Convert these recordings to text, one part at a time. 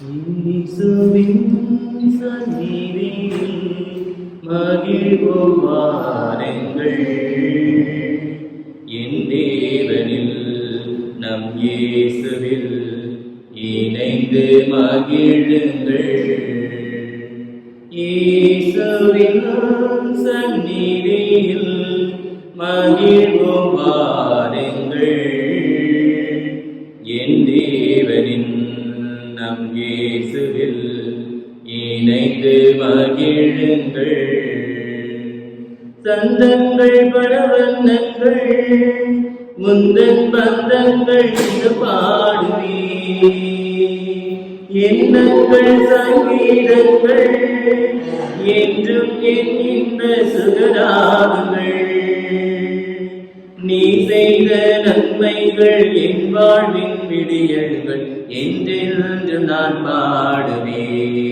இயேசுவின் சந்நிதியில் மகிழ்வோம் வாருங்கள். என் தேவனில் நம் இயேசுவில் இணைந்து மகிழுங்கள். இயேசுவின் சந்நிதியில் மகிழ்வோம் வாருங்கள். என் தேவனின் நம் இயேசுவில் இணைந்து மகிழுங்கள். சந்தங்கள் பலவண்ணங்கள் முந்தன் பந்தங்கள் இது பாடுவே. எண்ணங்கள் சங்கீதங்கள் என்றும் என்கின்ற சுகராகங்கள். நீ செய்த நன்மைகள் என் வாழ்வின் விடியல்கள் என்றென்று நான் பாடுவேன்.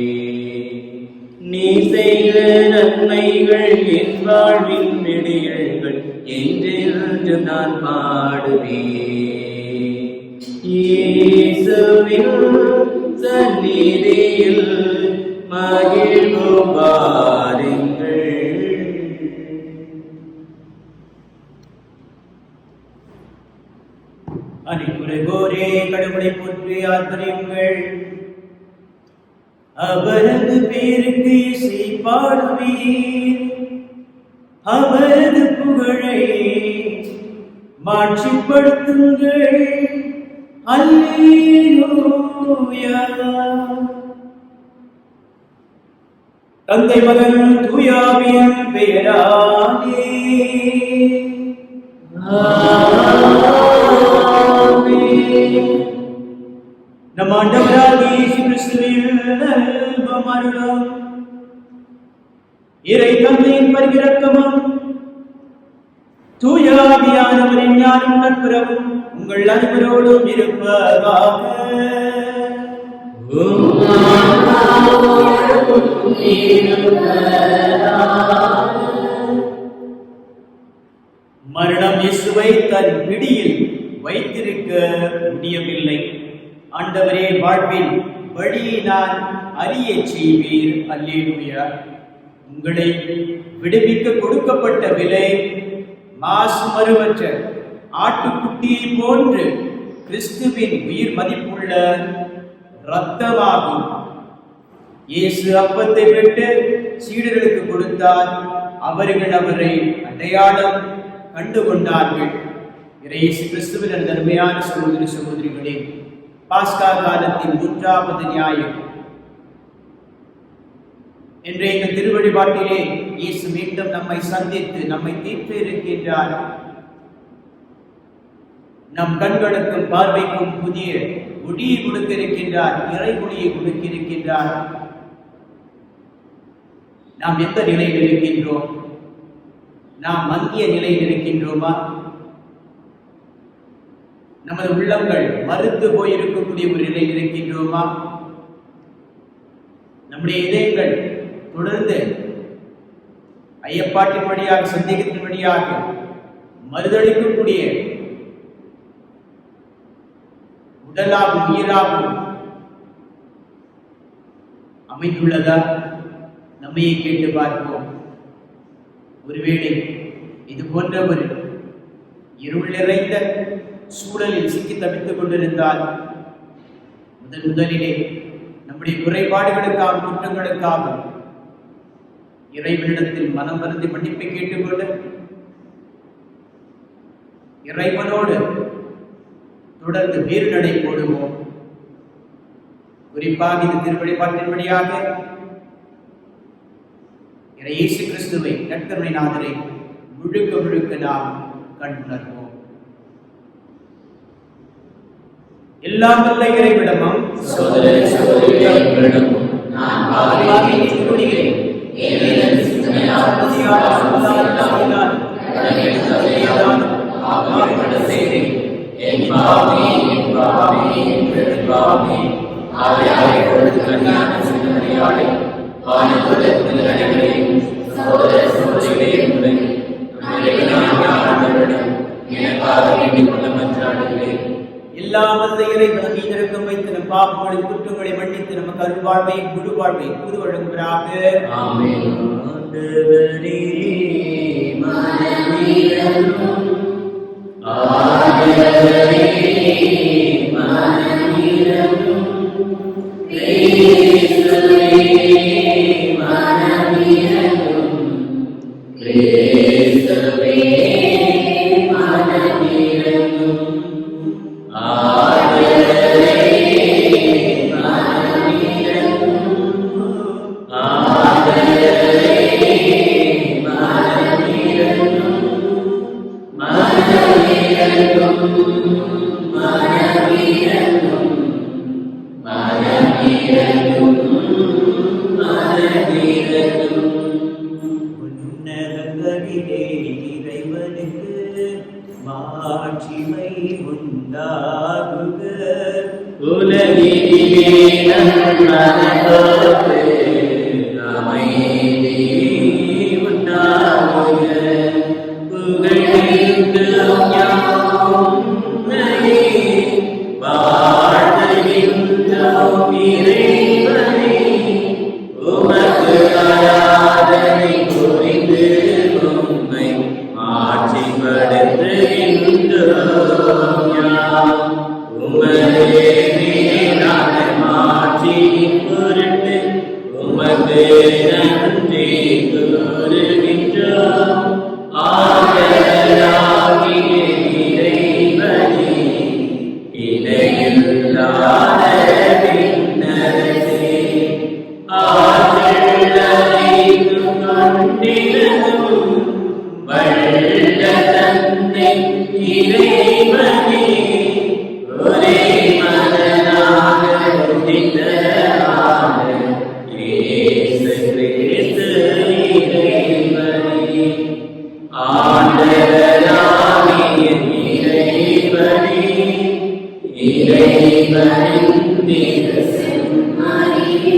நீ செய்த நன்மைகள் என் வாழ்வின் விடியல்கள் என்றென்று நான் பாடுவேன். இயேசுவின் சந்நிதியில் மகிழ்வோம் வாருங்கள். அணிபுரிவோரே கடவுளை போற்றி ஆர்ப்பரியுங்கள். அவரது பேருக்கு இசை பாடுவீர். அவரது புகழை மாட்சிப்படுத்துங்கள். அல்லேலூயா. தந்தை மகன் தூயாவின் பெயராலே நம் ஆண்டவராகிய இயேசு கிறிஸ்துவின் அன்பும் அருளும் இறை தந்தையின் பரிவிரக்கமும் தூய ஆவியானவரின் ஞானம் நட்புறவும் உங்கள் அனைவரோடும் இருப்பதாக. மரணம் இயேசுவை தன் பிடியில் வைத்திருக்க முடியவில்லை. ஆண்டவரே, வாழ்வின் வழியை நான் அறிய செய்வீர். அல்லேலூயா. உங்களை விடுவிக்க கொடுக்கப்பட்ட விலை மாசு மறுவற்ற ஆட்டுக்குட்டியை போன்று கிறிஸ்துவின் உயிர் மதிப்புள்ள இரத்தமாகும். இயேசு அப்பத்தை பெற்று சீடர்களுக்கு கொடுத்தார். அவர்கள் அவரை அடையாளம் கண்டுகொண்டார்கள். இயேசு கிறிஸ்துவின் தர்மையான சகோதர சகோதரிகளே, பாஸ்கா காலத்தின் 3வது ஞாயிறு இன்றைய இந்த திருவழிபாட்டிலே இயேசு மீண்டும் நம்மை சந்தித்து நம்மை தீர்த்து இருக்கின்றார். நம் கண்களுக்கும் பார்வைக்கும் புதிய ஒளியை கொடுக்க இருக்கின்றார். இறை ஒளியை கொடுக்க இருக்கின்றார். நாம் எந்த நிலையில் இருக்கின்றோம்? நாம் மங்கிய நிலையில் இருக்கின்றோமா? நமது உள்ளங்கள் மறுத்து போயிருக்கக்கூடிய ஒரு நிலையில் இருக்கின்றோமா? நம்முடைய இதயங்கள் தொடர்ந்து ஐயப்பாட்டின் வழியாக சந்தேகத்தின் வழியாக மறுதளிக்கக்கூடிய உடலாகும் உயிராகும் அமைந்துள்ளதா? நம்மையே கேட்டு பார்ப்போம். ஒருவேளை இது போன்ற ஒரு இருள் நிறைந்த சூழலில் சிக்கி தவித்துக் கொண்டிருந்தால் முதலிலே நம்முடைய குறைபாடுகளுக்காக குற்றங்களுக்காக இறைவனிடத்தில் மனம் வருந்தி மன்னிப்பை கேட்டுக்கொண்டு இறைவனோடு தொடர்ந்து வேறு நடை போடுவோம். குறிப்பாக இந்த திருவழிபாட்டின் வழியாக இயேசு கிறிஸ்துவை நற்கருணை நாதரை முழுக்க முழுக்க நாம் கண்டுணர்வோம். எல்லாம் வல்ல இறைவிடமும் சகோதர சகோதரிகளிடமும் நான் பாவியாகி நிற்கிறேன். ஏனெனில் சிந்தனையால் புதியால் சொல்லால் கடமையால் ஆமாப்பட செய்தேன். என் பாவமே என் பாவமே என் பெரும்பாவமே ஆவியாரை கொடுத்து கல்யாண சிந்தனையாளை வானத்துலகத்தில் அனைவரையும் சகோதர சகோதரிகளையும் எனக்காக வேண்டிக் கொள்ள மன்றாடுகிறேன். எல்லாம் வல்ல இறைவன் மீதிருக்கும் வைத்து நம் பாவங்களை குற்றங்களை மன்னித்து நமக்கு அருள்வாழ்வை குரு வாழ்வை புது வழங்குவராக. ஆமென். ஆண்டவரே மனமிரங்கும், ஆண்டவரே மனமிரங்கும், கிறிஸ்துவே மனமிரங்கும், கிறிஸ்துவே மனமிரங்கும், ஆண்டவரே மனமிரங்கும், ஆண்டவரே மனமிரங்கும், மனமிரங்கும், மனமிரங்கும், மனமிரங்கும், மனமிரங்கும். உன்னதங்களிலே இறைவனுக்கு மாட்சிமை உண்டாகுக. உலகிலே நன்மனதோடு அமைதி உண்டாகுக. புகழ்கின்றோம் யாவும் உம்மையே, வாழ்த்துகின்றோம் இறைவனே. உமக்கு ஆராதனை புரிந்து உம்மை ஆட்சிப்படுத்துகின்றோம் யாம். உமதே மேலான மாட்சியின் பொருட்டு உமக்கு நன்றி கூறுகின்றோம். ஆண்டவராகிய இறைவனே, இணையில்லாத விண்ணரசே, ஆற்றலைக்கும் கொண்டிருக்கும் வல்ல தந்தை இறைவனே, ஒரே மகனாக உதித்தவரான இயேசு கிறிஸ்து இறைவனே, ஆண்டவராகிய இறைவனே, இறைவனின் திருசெம்மறியே,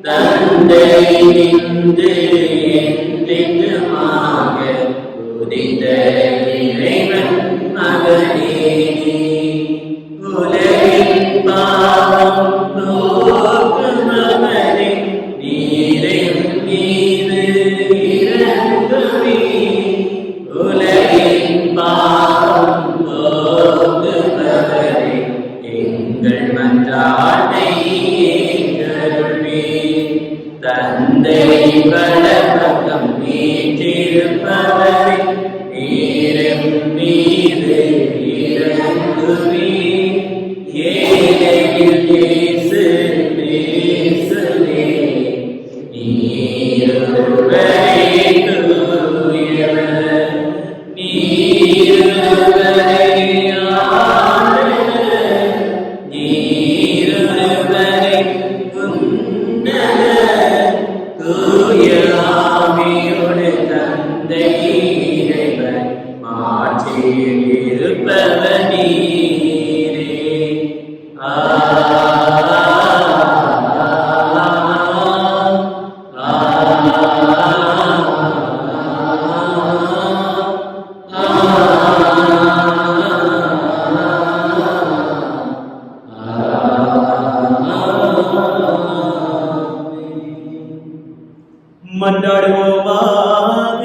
தந்தை நின்று என்றென்றுமாக உதித்த இறைவன் மகனே, உலகின் பாவம் போக்கும் மகனே, நீரின் மீது இறங்குமே. உலகின் பாவம் போக்கும் மகனே, எங்கள் மன்றாட்டை ஏற்றருள்வே. தந்தை வலப்பக்கம் வீற்றிருப்பவரே, நீரின் மீது இறங்குவே. ஏழையில் இயேசு கிறிஸ்துவே, நீரொருவரே தூயவர், நீரொருவரே ஆண்டவர், நீரொருவரே உன்னதர், தூய ஆவியோடு தந்தை இறைவன் ஆட்சியில் இருப்பவர் நீரே. மன்றாடுவோமாக.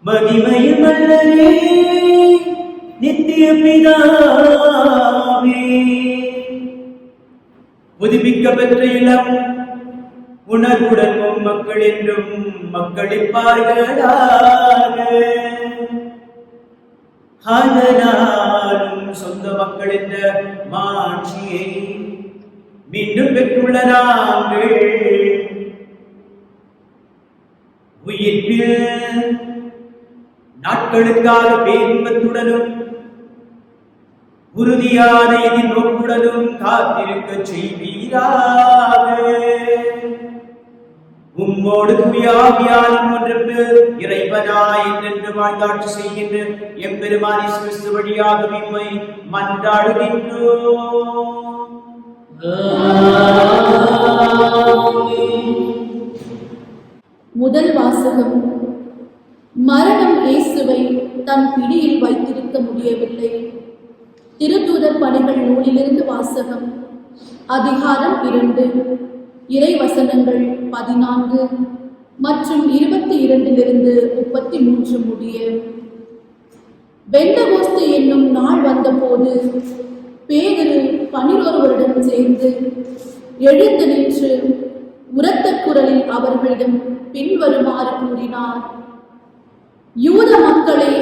மகிமையும் மன்னரே, நித்திய பிதாவே, புதுப்பிக்க பெற்ற இளம் உணர்வுடன் மக்கள் என்றும் மக்களிப்பார்களாக. அதனாலும் சொந்த மக்கள் என்ற மாட்சியை மீண்டும் பெற்றுள்ள நாங்கள் உயிர்ப்பில் நாட்களுக்காக பேரின்பத்துடனும் உறுதியான எதிர்நோக்குடனும் காத்திருக்க செய்வீராக. உம்மோடு தூயாவியாலும் ஒன்று இறைவனாய் என்று வாழ்ந்தாட்சி செய்கின்ற எம்பெருமான் இயேசு கிறிஸ்து வழியாக உம்மை மன்றாடுகின்றோம். முதல் வாசகம். மரணம் இயேசுவை தன் பிடியில் வைத்திருக்க முடியவில்லை. திருத்தூதர் பணிகள் நூலிலிருந்து வாசகம். அதிகாரம் 2, இறைவசனங்கள் 14 மற்றும் 22 33 முடிய. பெந்தகோஸ்து என்னும் நாள் வந்தபோது பேதுரு 11 சேர்ந்து எழுந்து நின்று உரத்த குரலில் அவர்களிடம் பின்வருமாறு கூறினார்: யூத மக்களே,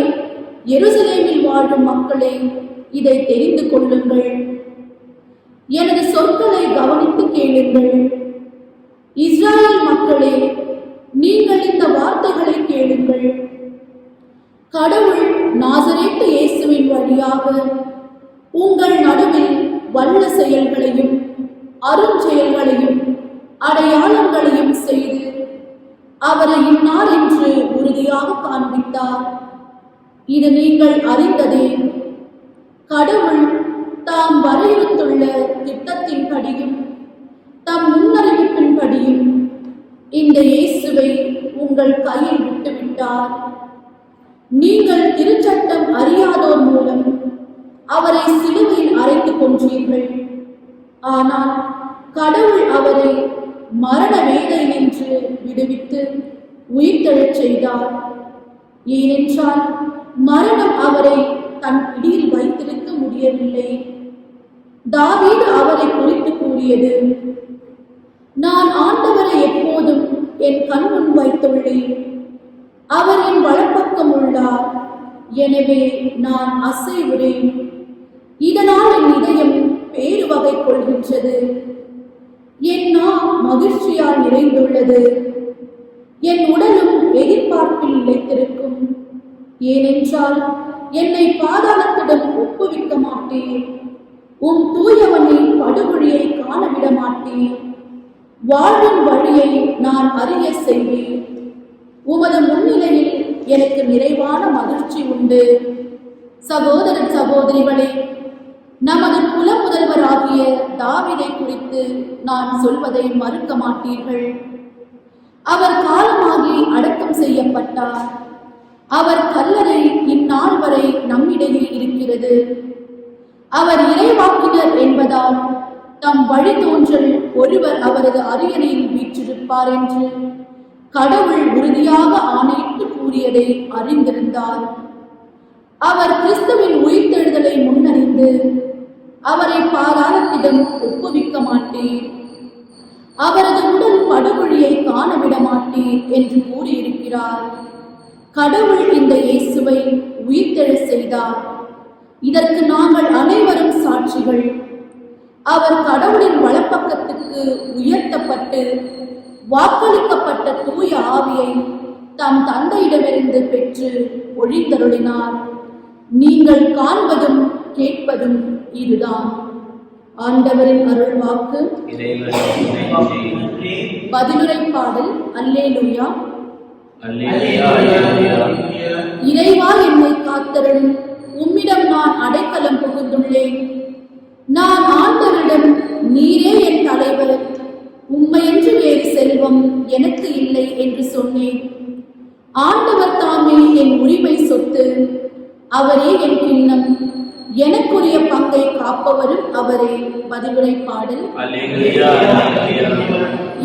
எருசலேமில் வாழும் மக்களே, இதை தெரிந்து கொள்ளுங்கள். எனது சொற்களை கவனித்து கேளுங்கள். இஸ்ராயேல் மக்களே, நீங்கள் இந்த வார்த்தைகளை கேளுங்கள். கடவுள் நாசரேத்து இயேசுவின் வழியாக உங்கள் நடுவில் வல்ல செயல்களையும் அருஞ்செயல்களையும் அடையாளங்களையும் செய்து அவரை இந்நாள் என்று உறுதியாக காண்பித்தார். இது நீங்கள் அறிந்ததே. கடவுள் தாம் வரையறுத்துள்ள திட்டத்தின்படியும் தம் முன்னறிவிப்பின்படியும் இந்த இயேசுவை உங்கள் கையில் விட்டுவிட்டார். நீங்கள் திருச்சட்டம் அறியாதோர் மூலம் அவரை சிலுவையில் அறைந்து கொன்றீர்கள். ஆனால் கடவுள் அவரை மரண வேதனையினின்று விடுவித்து உயிர்த்தெழச் செய்தார். ஏனென்றால் மரணம் அவரை தன் பிடியில் வைத்திருக்க முடியவில்லை. தாவீது அவரை குறித்து கூறியது: நான் ஆண்டவரை எப்போதும் என் கண் முன் வைத்துள்ளேன். அவர் என் வலப்பக்கம் உள்ளார், எனவே நான் அசைவுறேன். இதனால் என் இதயம் பேறு வகை கொள்கின்றது. என் நாள் மகிழ்ச்சியால் நிறைந்துள்ளது. என் உடலும் எதிர்பார்ப்பில் நிலைத்திருக்கும். ஏனென்றால் என்னை பாதாளத்துடன் ஒப்புவிக்க மாட்டேன். உம் தூயவனின் படுகொழியை காணவிட மாட்டேன். வாழ்வின் வழியை நான் அறிய செய்வேன். உமது முன்னிலையில் எனக்கு நிறைவான மகிழ்ச்சி உண்டு. சகோதர சகோதரிகளே, நமது குல முதல்வராகிய தாவீதை குறித்து நான் சொல்வதை மறுக்க மாட்டீர்கள். அவர் காலமாகி அடக்கம் செய்யப்பட்டார். அவர் கல்லறை இந்நாள் வரை நம்மிடையே இருக்கிறது. அவர் இறைவாக்கினர் என்பதால் தம் வழித்தோன்றல் ஒருவர் அவரது அரியணையில் வீற்றிருப்பார் என்று கடவுள் உறுதியாக ஆணையிட்டு கூறியதை அறிந்திருந்தார். அவர் கிறிஸ்துவின் உயிர்த்தெழுதலை முன்னறிந்து அவரை பாதாளத்திடம் ஒப்புவிக்க மாட்டேன், அவரது உடல் படுகொழியை காணவிட மாட்டேன் என்று கூறியிருக்கிறார். கடவுள் இந்த இயேசுவை உயிர்த்தெழச் செய்தார். இதற்கு நாங்கள் அனைவரும் சாட்சிகள். அவர் கடவுளின் வலப்பக்கத்துக்கு உயர்த்தப்பட்டு வாக்களிக்கப்பட்ட தூய ஆவியை தம் தந்தையிடமிருந்து பெற்று ஒழிந்தருளினார். நீங்கள் காண்பதும் கேட்பதும் இதுதான். ஆண்டவரின் அருள் வாக்கு. பதிலுரை பாடல். அல்லேலூயா. இறைவா, என்னை காத்தருளும். உம்மிடம் நான் அடைக்கலம் புகுந்துள்ளேன். நான் ஆண்டவரிடம், நீரே என் தலைவர், உம்மையன்று வேறு செல்வம் எனக்கு இல்லை என்று சொன்னேன். ஆண்டவர் தாமே என் உரிமை சொத்து, அவரே என் கிண்ணம், எனக்குரிய பங்கை காப்பவரும் அவரே. பதிலுரை பாடல்.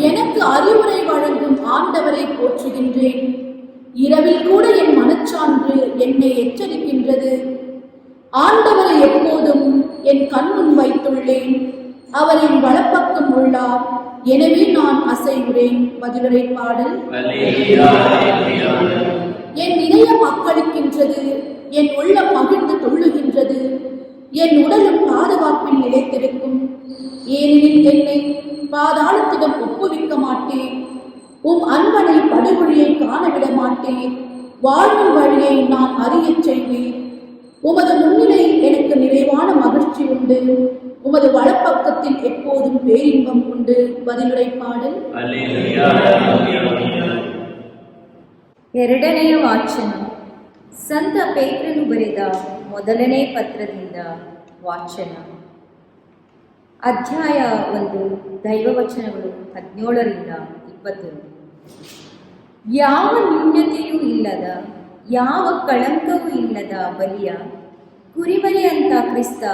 எனக்கு அறிவுரை வழங்கும் ஆண்டவரை போற்றுகின்றேன். இரவில் கூட என் மனச்சான்று என்னை எச்சரிக்கின்றது. ஆண்டவரை எப்போதும் என் கண்முன் வைத்துள்ளேன். அவர் என் வலப்பக்கம் உள்ளார், எனவே நான் அசைவுறேன். பதிலுரை பாடல். என் இதயம் மக்களுக்கின்றது, என் உள்ளம் மகிழ்ந்து துள்ளுகின்றது, என் உடலும் பாதுகாப்பில் நிலைத்திருக்கும். ஏனெனில் என்னை பாதாளத்திடம் ஒப்புவிக்க மாட்டேன். உம் அன்பனை படுகொழியை காணவிட மாட்டேன். வாழ்வின் வழியை நான் அறியச் செய்வேன். உமது முன்னிலை எனக்கு நிறைவான மகிழ்ச்சி உண்டு. உமது வலப்பக்கத்தில் எப்போதும் பேரின்பம் உண்டு. பதிலுரை பாடல். ಎರಡನೆಯ ವಾಚನ. ಸಂತ ಪೇತ್ರನು ಬರೆದ ಮೊದಲನೇ ಪತ್ರದಿಂದ ವಾಚನ. ಅಧ್ಯಾಯ 1, ದೈವವಚನಗಳು 17 ರಿಂದ 20. ಯಾವ ನ್ಯೂನತೆಯೂ ಇಲ್ಲದ ಯಾವ ಕಳಂಕವೂ ಇಲ್ಲದ ಬಲಿಯ ಕುರಿಮರಿ ಅಂತ ಕ್ರಿಸ್ತ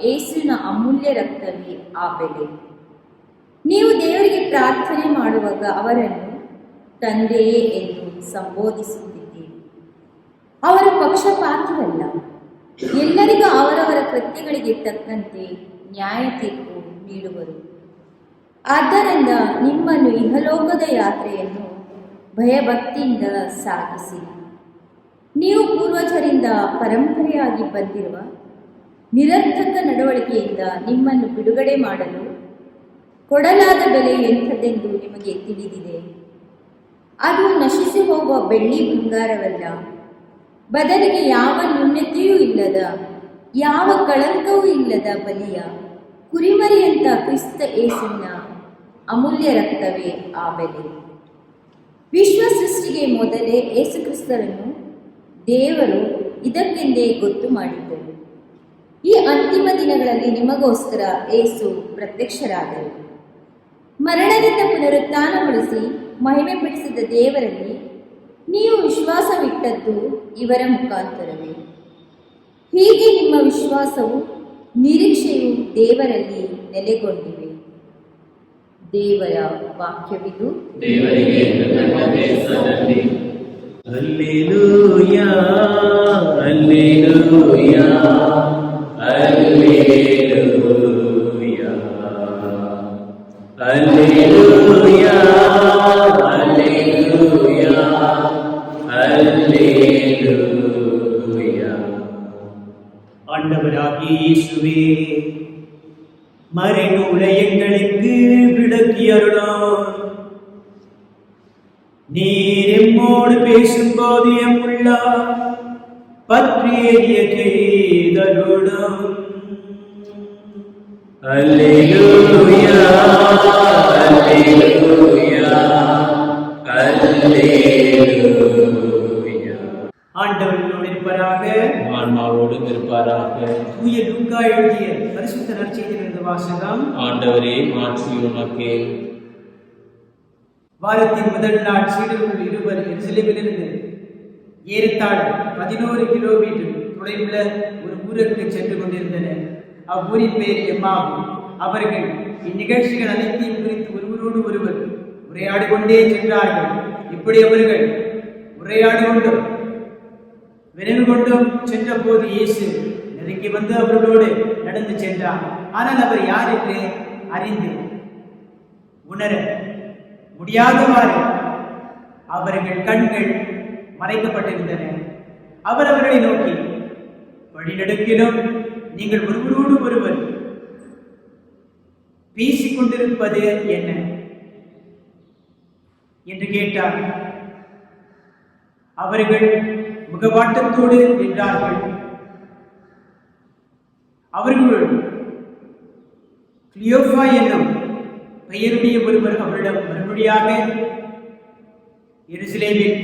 ಯೇಸುವಿನ ಅಮೂಲ್ಯ ರಕ್ತವೇ ಆ ಬೆಲೆ. ನೀವು ದೇವರಿಗೆ ಪ್ರಾರ್ಥನೆ ಮಾಡುವಾಗ ಅವರನ್ನು ತಂದೆಯೇ ಎಂದು ಸಂಬೋಧಿಸುತ್ತಿದ್ದೀರಿ. ಅವರು ಪಕ್ಷಪಾತವಲ್ಲ, ಎಲ್ಲರಿಗೂ ಅವರವರ ಕೃತ್ಯಗಳಿಗೆ ತಕ್ಕಂತೆ ನ್ಯಾಯ ತೀರ್ಪು ನೀಡುವರು. ಆದ್ದರಿಂದ ನಿಮ್ಮನ್ನು ಇಹಲೋಕದ ಯಾತ್ರೆಯನ್ನು ಭಯಭಕ್ತಿಯಿಂದ ಸಾಗಿಸಿ. ನೀವು ಪೂರ್ವಜರಿಂದ ಪರಂಪರೆಯಾಗಿ ಬಂದಿರುವ ನಿರರ್ಥಕ ನಡವಳಿಕೆಯಿಂದ ನಿಮ್ಮನ್ನು ಬಿಡುಗಡೆ ಮಾಡಲು ಕೊಡಲಾದ ಬೆಲೆ ಎಂಥದೆಂದು ನಿಮಗೆ ತಿಳಿದಿದೆ. ಅದು ನಶಿಸಿ ಹೋಗುವ ಬೆಳ್ಳಿ ಬಂಗಾರವಲ್ಲ, ಬದಲಿಗೆ ಯಾವ ನ್ಯೂನತೆಯೂ ಇಲ್ಲದ, ಯಾವ ಕಳಂಕವೂ ಇಲ್ಲದ ಬಲಿಯ ಕುರಿಮರಿಯಂತ ಕ್ರಿಸ್ತ ಯೇಸುವಿನ ಅಮೂಲ್ಯ ರಕ್ತವೇ ಆ ಬೆಲೆ. ವಿಶ್ವ ಸೃಷ್ಟಿಗೆ ಮೊದಲೇ ಯೇಸು ಕ್ರಿಸ್ತರನ್ನು ದೇವರು ಇದಕ್ಕೆಂದೇ ಗೊತ್ತು ಮಾಡಿದ್ದರು. ಈ ಅಂತಿಮ ದಿನಗಳಲ್ಲಿ ನಿಮಗೋಸ್ಕರ ಯೇಸು ಪ್ರತ್ಯಕ್ಷರಾದರು. ಮರಣದಿಂದ ಪುನರುತ್ಥಾನಗೊಳಿಸಿ ಮಹಿಮೆಪಡಿಸಿದ ದೇವರಲ್ಲಿ ನೀವು ವಿಶ್ವಾಸವಿಟ್ಟದ್ದು ಇವರ ಮುಖಾಂತರವೇ. ಹೀಗೆ ನಿಮ್ಮ ವಿಶ್ವಾಸವು ನಿರೀಕ್ಷೆಯು ದೇವರಲ್ಲಿ ನೆಲೆಗೊಂಡಿವೆ. ದೇವರ ವಾಕ್ಯವಿದು. ದೇವರಿಗೆ ಕೃತಜ್ಞತೆ ಸಲ್ಲಲಿ. Hallelujah, hallelujah, hallelujah, hallelujah, hallelujah, hallelujah. ஆண்டவராகிய இயேசுவே, மறைநூலை எங்களுக்கு விளக்கி அருளார். நீர் எம்மோடு பேசும்போது எம்முள்ள பற்றிய கைதருடம். அல்லேலூயா, அல்லேலூயா, அல்லேலூயா. ஆண்டவரோடு இருப்பதாக, ஆன்மாவோடு இருப்பாராக. தூய லூக்கா எழுதிய பரிசுத்த நற்செய்தியிலிருந்து வாசகம். ஆண்டவரே, மாட்சி உமக்கே. வாரத்தின் முதல் நாள் சீடர்கள் இருவர் எருசலேமிலிருந்து ஏறத்தாழ 11 கிலோமீட்டர் தொலைவுள்ள ஒரு ஊருக்கு சென்று கொண்டிருந்தனர். அவ்வூரின் பெயர் எம்மாவும். அவர்கள் இந்நிகழ்ச்சிகள் அனைத்தையும் குறித்து ஒருவரோடு ஒருவர் உரையாடி கொண்டே சென்றார்கள். இப்படி அவர்கள் உரையாடி கொண்டும் விரைவு கொண்டும் சென்ற போது இயேசு நெருங்கி வந்து அவர்களோடு நடந்து சென்றார். ஆனால் அவர் யார் என்று அறிந்து உணர முடியாதவாறு அவர்கள் கண்கள் மறைக்கப்பட்டிருந்தன. அவர் அவர்களை நோக்கி, வழிநடுக்கிலும் நீங்கள் ஒருவரோடு ஒருவர் பேசிக் கொண்டிருப்பது என்ன என்று கேட்டார். அவர்கள் முகவாட்டத்தோடு நின்றார்கள். அவர்கள் கிளியோபா என்னும் பெயருடைய ஒருவர் அவரிடம் மறுபடியாக, எருசலேமில்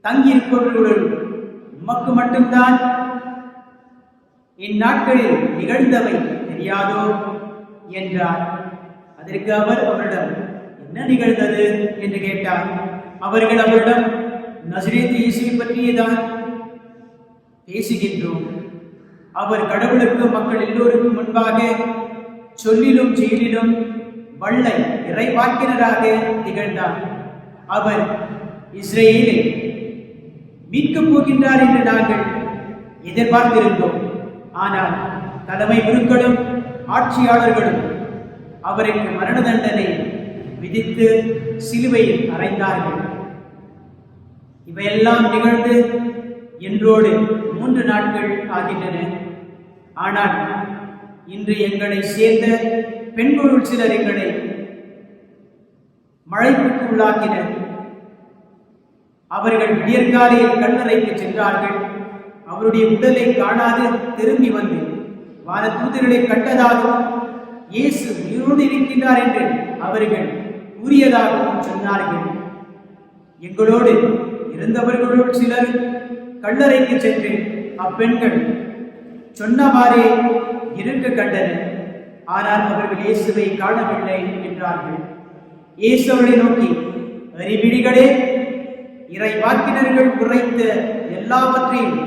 தங்கியிருப்பவர்களுடன் உமக்கு மட்டும்தான் இந்நாட்களில் நிகழ்ந்தவை தெரியாதோ என்றார். அதற்கு அவர் அவரிடம், என்ன நிகழ்ந்தது என்று கேட்டார். அவர்கள் அவரிடம், நசரேத்து இயேசுவை பற்றியேதான் பேசுகின்றோம். அவர் கடவுளுக்கு மக்கள் எல்லோருக்கும் முன்பாக சொல்லிலும் செயலிலும் வல்லை இறைவாக்கினராக திகழ்ந்தார். அவர் இஸ்ரேலை மீட்கப் போகின்றார் என்று நாங்கள் எதிர்பார்த்திருந்தோம். ஆனால் தலைமை குருக்களும் ஆட்சியாளர்களும் அவருக்கு மரண தண்டனை விதித்து சிலுவையில் அறைந்தார்கள். இவையெல்லாம் நிகழ்ந்து இன்றோடு 3 நாட்கள் ஆகின்றன. ஆனால் இன்று எங்களை சேர்ந்த பெண்களுள் சிலர் எங்களை மழைப்புக்கு உள்ளாக்கினர். அவர்கள் விடியற்காலையில் கல்லறைக்கு சென்றார்கள். அவருடைய உடலை காணாது திரும்பி வந்து வானதூதர்களை கண்டதாகவும் இயேசு உயிரோடு இருக்கின்றார் என்று அவர்கள் கூறியதாகவும் சொன்னார்கள். எங்களோடு இருந்தவர்களுள் சிலர் கல்லறைக்கு சென்று அப்பெண்கள் சொன்னவாறே இருக்க கண்டனர். ஆனால் அவர்கள் இயேசுவை காணவில்லை என்றார்கள். இயேசு அவர்களை நோக்கி, அறிவிழிகளே, இறைவாக்கினர்கள் உரைத்த எல்லாவற்றையும்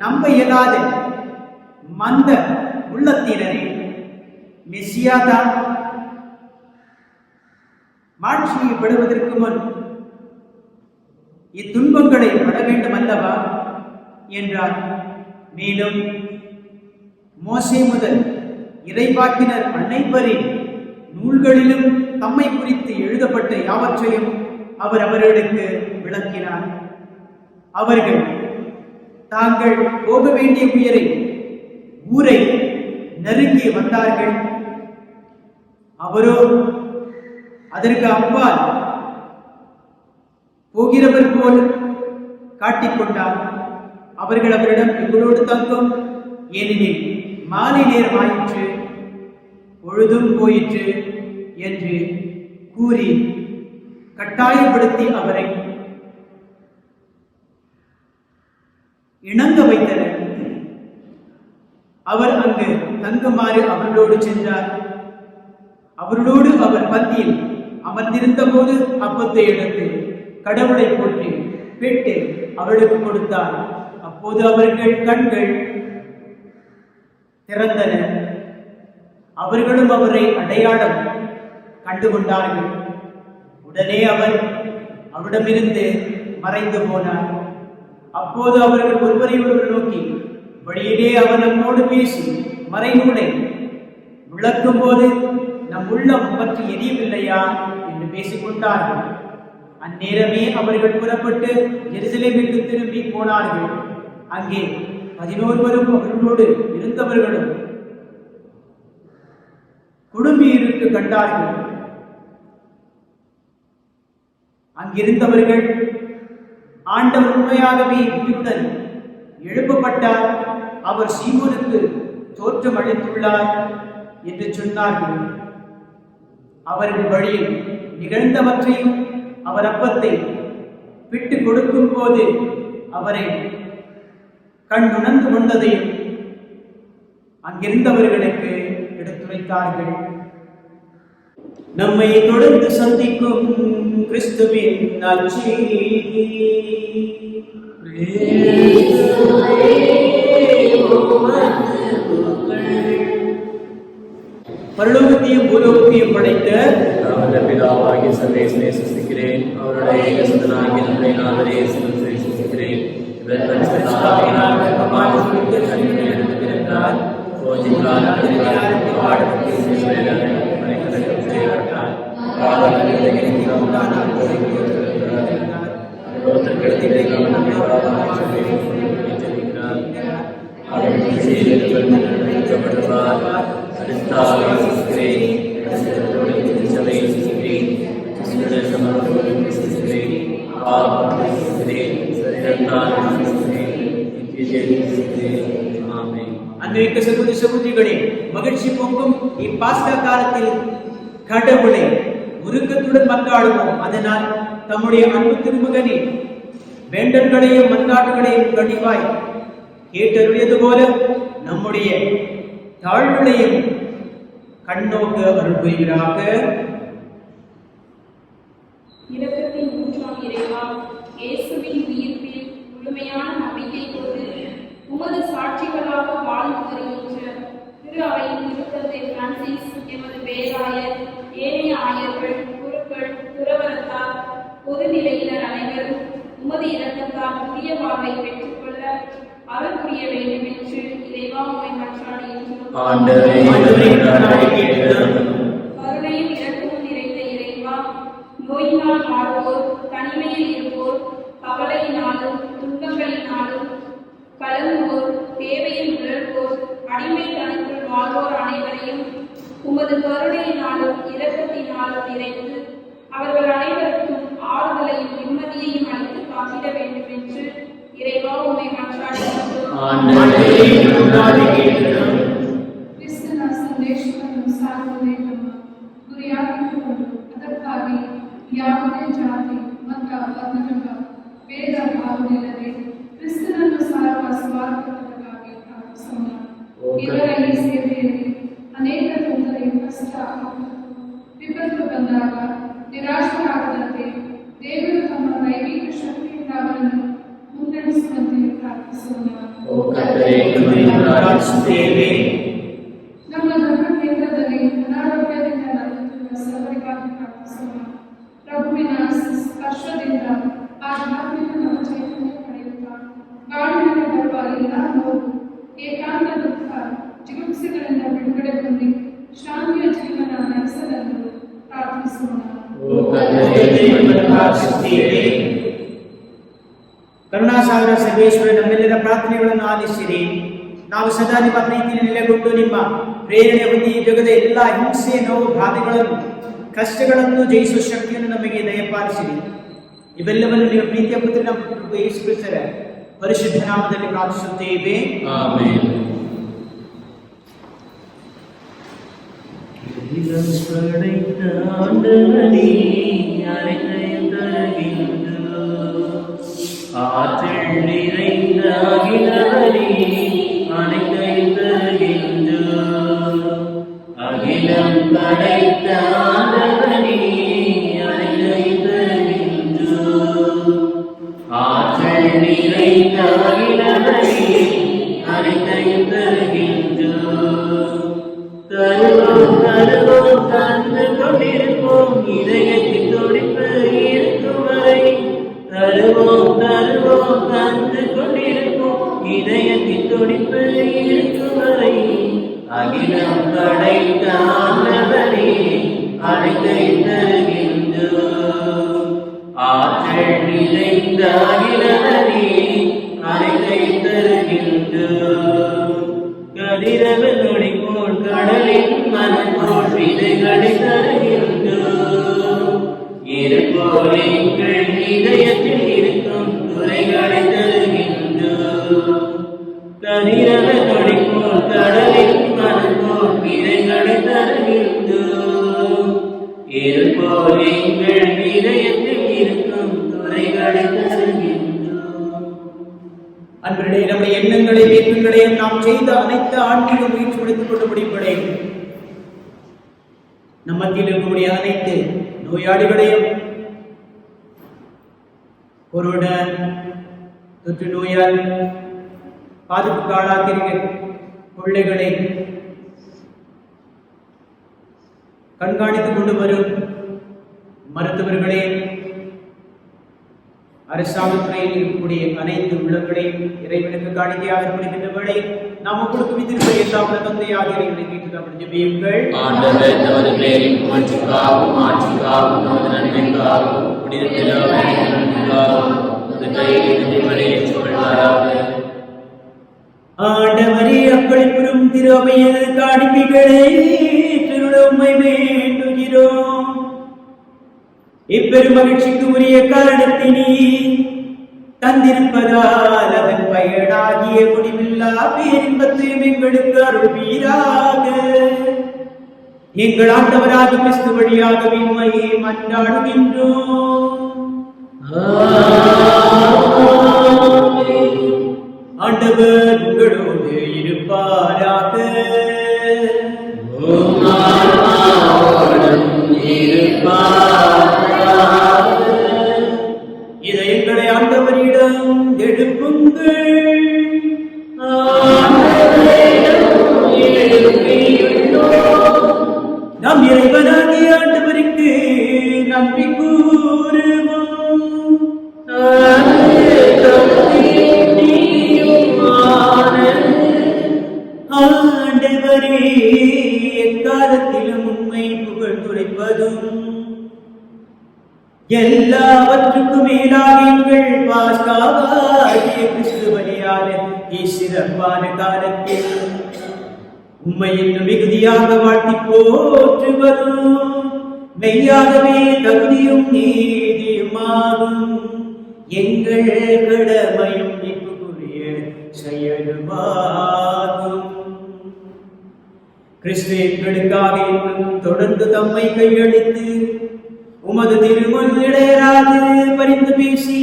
நம்ப இயலாத மந்த உள்ளத்தினரே, மெசியா தான் மாட்சியப்படுவதற்கு முன் இத்துன்பங்களை பட வேண்டும் அல்லவா என்றார். மேலும் மோசே முதல் இறைவாக்கினர் அனைவரின் நூல்களிலும் தம்மை குறித்து எழுதப்பட்ட யாவற்றையும் அவர் அவர்களுக்கு விளக்கினார். அவர்கள் தாங்கள் போக வேண்டிய ஊரை நெருங்கி வந்தார்கள். அவரோ அதற்கு அப்பால் போகிறவர் போல் காட்டிக்கொண்டார். அவர்கள் அவரிடம் எங்களோடு தங்கும், ஏனெனில் மாலை நேரம் ஆயிற்று, பொழுதும் போயிற்று என்று கூறி கட்டாயப்படுத்தி அவரை இணங்க வைத்தனர். அவர் அங்கு தங்குமாறு அவர்களோடு சென்றார். அவர்களோடு அவர் பந்தியில் அமர்ந்திருந்த போது அப்பத்தை எடுத்து கடவுளை போற்றி பெற்று அவர்களுக்கு கொடுத்தார். அப்போது அவர்கள் கண்கள் திறந்தன. அவர்களும் அவரை அடையாளம் கண்டுகொண்டார்கள். உடனே அவர் அவரிடமிருந்து மறைந்து போனார். அப்போது அவர்கள் ஒருவரை ஒருவர் நோக்கி, வழியிலே அவர் நம்மோடு பேசி மறைநூலை விளக்கும் போது நம் உள்ளம் பற்றி எரியவில்லையா என்று பேசிக்கொண்டார்கள். அந்நேரமே அவர்கள் புறப்பட்டு எருசலேமுக்கு திரும்பி போனார்கள். அங்கே 11 அவர்களோடு இருந்தவர்களும் குடும்பியிருக்கு கண்டார்கள். அங்கிருந்தவர்கள் ஆண்டவர் உண்மையாகவே உயிருடன் எழுப்பப்பட்டார், அவர் சீமோனுக்கு தோற்றம் அளித்துள்ளார் என்று சொன்னார்கள். அவர்கள் வழியில் நிகழ்ந்தவற்றையும் அவர் அப்பத்தை விட்டு கொடுக்கும் போது அவரை கண்டுணர்ந்து கொண்டதையும் அங்கிருந்தவர்களுக்கு எடுத்துரைத்தார்கள். நம்மை தொடர்ந்து சந்திக்கும் கிறிஸ்துவின் நற்செய்தி. பரலோகத்தையும் பூலோகத்தையும் படைத்த பிதாவாகிய சர்வேஸ்வரனை நேசிக்கிறேன். அவருடைய ஏகசுதனாகிய நம்முடைய நாதரே இயேசுவை நேசிக்கிறேன். இவர் பரிசுத்தராகினார் பிறந்தார். போஜித்தார் அன்றைக்கு சகோதரி சகோதரிகளே, மகிழ்ச்சி பொங்கும் இப்பாஸ்கா காலத்தில் கடவுளை உருக்கத்துடன் மன்றாடுவோம். அதனால் தம்முடைய அன்பு திருமகனே வேண்டல்களையும் மன்றாட்டுகளையும் கனிவாய் கேட்டருளியது போல நம்முடைய தாழ்வுகளையும் கண்ணோக்க அருள் புரிகிறாக. இரக்கத்தின் ஊற்றாம் இறைவா, இயேசுவின் உயிர்ப்பில் முழுமையான நம்பிக்கை கொண்டு உமது சாட்சிகளாக வாழ்ந்து வருகின்ற திரு அவையின் திருத்தந்தை பிரான்சிஸ், எமது பேராயர், ஏனைய ஆயர்கள், குருக்கள், துறவரத்தார், பொதுநிலையினர் அனைவரும் உமது இரக்கத்தால் புதிய வாழ்வை பெற்றுக்கொள்ள அருள் புரிய வேண்டும் என்று இறைவா உம்மை மன்றாடுகின்றோம். கருணையும் இரக்கமும் நிறைந்த இறைவா, நோயினால் வாழ்வோர், தனிமையில் இருப்போர், கவலையினாலும் துன்பங்களினாலும் கலங்குவோர், தேவையில் உழல்வோர், அடிமைத்தனத்தில் வாழ்வோர் அனைவரையும் உமது கருணையினாலும் இரக்கத்தினாலும் நிறைந்து அவர்கள் அனைவருக்கும் ஆறுதலையும் நிம்மதியையும் அளித்து காத்திட வேண்டும் என்று இறைவா உம்மை மன்றாடுகின்றோம். ಕ್ರಿಸ್ತನ ಸಂದೇಶವನ್ನು ಸಾರುವುದೇ ನಮ್ಮ ಗುರಿಯಾಗಿಟ್ಟುಕೊಂಡು ಅದಕ್ಕಾಗಿ ಯಾವುದೇ ಜಾತಿ ಮತ ವರ್ಣಗಳ ಭೇದ ಭಾವವಿಲ್ಲದೆ ಕ್ರಿಸ್ತನನ್ನು ಸಾರುವ ಸ್ವಾರ್ಥಕ್ಕಾಗಿ ಪ್ರಾರ್ಥಿಸೋಣ. ಇವರ ಈ ಸೇವೆಯಲ್ಲಿ ಅನೇಕ ತೊಂದರೆ, ಕಷ್ಟ, ವಿಪತ್ತು ಬಂದಾಗ ನಿರಾಶರಾಗದಂತೆ ದೇವರು ತಮ್ಮ ದೈವಿಕ ಶಕ್ತಿಯಿಂದ ಅವರನ್ನು ಮುನ್ನಡೆಸುವಂತೆ ಪ್ರಾರ್ಥಿಸೋಣ. ಓ ಕರ್ತನೇ, ಪ್ರಾರ್ಥಿಸುತ್ತೇವೆ. ನಮ್ಮ ಧರ್ಮ ಕೇಂದ್ರದಲ್ಲಿ ಅನಾರೋಗ್ಯದಿಂದ ನರಳುತ್ತಿರುವ ಸರ್ವರಿಗಾಗಿ ಪ್ರಾರ್ಥಿಸೋಣ. ಪ್ರಭುವಿನ ಸ್ಪರ್ಶದಿಂದ ಆಧ್ಯಾತ್ಮಿಕ ನಮ್ಮ ಚೈತನ್ಯ ಪಡೆಯುತ್ತಾ ಬಾಳಿನಲ್ಲಿ ಬರುವ ಎಲ್ಲ ನೋವು, ಏಕಾಂತ ದುಃಖ, ಜಿಗುಪ್ಸೆಗಳಿಂದ ಬಿಡುಗಡೆ ಹೊಂದಿ ಶಾಂತಿಯ ಜೀವನ ನಡೆಸಲೆಂದು ಪ್ರಾರ್ಥಿಸೋಣ. ಕರುಣಾಸಾಗರ ಸರ್ವೇಶ್ವರ, ನಮ್ಮೆಲ್ಲರ ಪ್ರಾರ್ಥನೆಗಳನ್ನು ಆಲಿಸಿರಿ. ನಾವು ಸದಾ ನಿಮ್ಮ ಪ್ರೀತಿಯಲ್ಲಿ ನೆಲೆಗೊಂಡು ನಿಮ್ಮ ಪ್ರೇರಣೆ ಹೊಂದಿ ಜಗದ ಎಲ್ಲ ಹಿಂಸೆ, ನೋವು, ಬಾಧೆಗಳನ್ನು, ಕಷ್ಟಗಳನ್ನು ಜಯಿಸುವ ಶಕ್ತಿಯನ್ನು ನಮಗೆ ದಯಪಾಲಿಸಿರಿ. ಇವೆಲ್ಲವನ್ನು ನಿಮ್ಮ ಪ್ರೀತಿಯ ಪುತ್ರ ನಮ್ಮ ಪ್ರಭು ಯೇಸು ಕ್ರಿಸ್ತರ ಪರಿಶುದ್ಧ ನಾಮದಲ್ಲಿ ಪ್ರಾರ್ಥಿಸುತ್ತೇವೆ. ಆಮೆನ್. ஆற்றல் நிறைந்த அகிலவரே அனைத்தையும் தருகின்ற அகிலம் படைத்த ஆண்டவரே அனைத்தையும் தருகின்ற ஆற்றல் நிறைந்த அகிலவரே அனைத்தையும் தருகின்ற தருவோம் தருவோம் தந்து கொண்டிருப்போம் இதயத்தின் துடிப்பு இருக்கும் வரை. தருவோம் தருவோம் தந்து கொண்டிருப்போம் இதயத்தின் துடிப்பு இருக்கும் வரை. அகிலம் படைத்த ஆண்டவரே அனைத்தையும் தருகின்றோம். ஆற்றல் நிறைந்த அகிலவரே அனைத்தையும் தருகின்றோம். கதிரவ நொடி போல் கடலின் மனம் போல் விதைகளை தருகின்றோம். இருப்போல் எங்கள் இதயத்தில் இருக்கும் துறைகளை தருகின்றோம். கதிரவ நொடி போல் கடலின் மனம் போல் விதைகளை தருகின்றோம். இருப்போல் எங்கள் இதயத்தில் இருக்கும் துறைகளை தருகின்றோம். அன்பர்களே, நம்முடைய எண்ணங்களை வேட்புகளையும் நாம் செய்த அனைத்து ஆன்மீக முயற்சி முடித்துக் கொண்டு முடிப்படை நம் மத்தியில் இருக்கக்கூடிய அனைத்து நோயாளிகளையும், கொரோனா தொற்று நோயால் பாதிப்புக்கு ஆளாக்கிற பிள்ளைகளை கண்காணித்துக் கொண்டு வரும் மருத்துவர்களே, அரசாங்க துறையில் இருக்கக்கூடிய அனைத்து உள்ளங்களையும் இறைவனுக்கு காணிக்கையாக அர்ப்பணிக்கின்ற வேளை நாம் உங்களுக்கு விதிருப்பை எல்லா தந்தையாக இறைவனை கேட்டு நாம் ஜெபியுங்கள். ஆண்டவர் தமது பெயரின் புகழ்ச்சிக்காகவும் ஆட்சிக்காகவும் நமது நன்மைக்காகவும் புனித திருவிழாவின் நன்மைக்காகவும் நமது கையிலிருந்து வரையேற்றுக்கொள்வாராக. ஆண்டவரே, அக்களிப்புறும் திருவையில் காணிக்கைகளை திருடமை வேண்டுகிறோம். இப்பெரும் மகிழ்ச்சிக்கு உரிய காரணத்தினே தந்திருப்பதால் அதன் பயனாகிய முடிவில்லா பேரின்பத்தையும் எங்களுக்கு அருள்வீராக. எங்கள் ஆண்டவராக கிறிஸ்து வழியாக உம்மையே மன்றாடுகின்றோம். ஆண்டவர் உங்களோடு இருப்பாராக. இதயங்களை ஆண்டவரிடம் எடுப்புங்கள். நாம் இறைவனாகிய ஆண்டவருக்கு நன்றி கூறுவோம். ஆண்டவரே, எக்காலத்திலும் உம்மை புகழ்ந்துரைப்பதும் எல்லாவற்றுக்கும் மேலாக எங்கள் பாஸ்காவாகிய கிறிஸ்து வழியான இச்சிறப்பான காலத்தில் உம்மை இன்னும் மிகுதியாக வாழ்த்தி போற்றுவதும் மெய்யாகவே தகுதியும் நீதியுமாகும். எங்கள் கடமையும் மீட்புக்குரிய செயலுமாகும். கிறிஸ்து எங்களுக்காக இன்னும் தொடர்ந்து தம்மை கையளித்து உமது திருமுன் இடையராது பரிந்து பேசி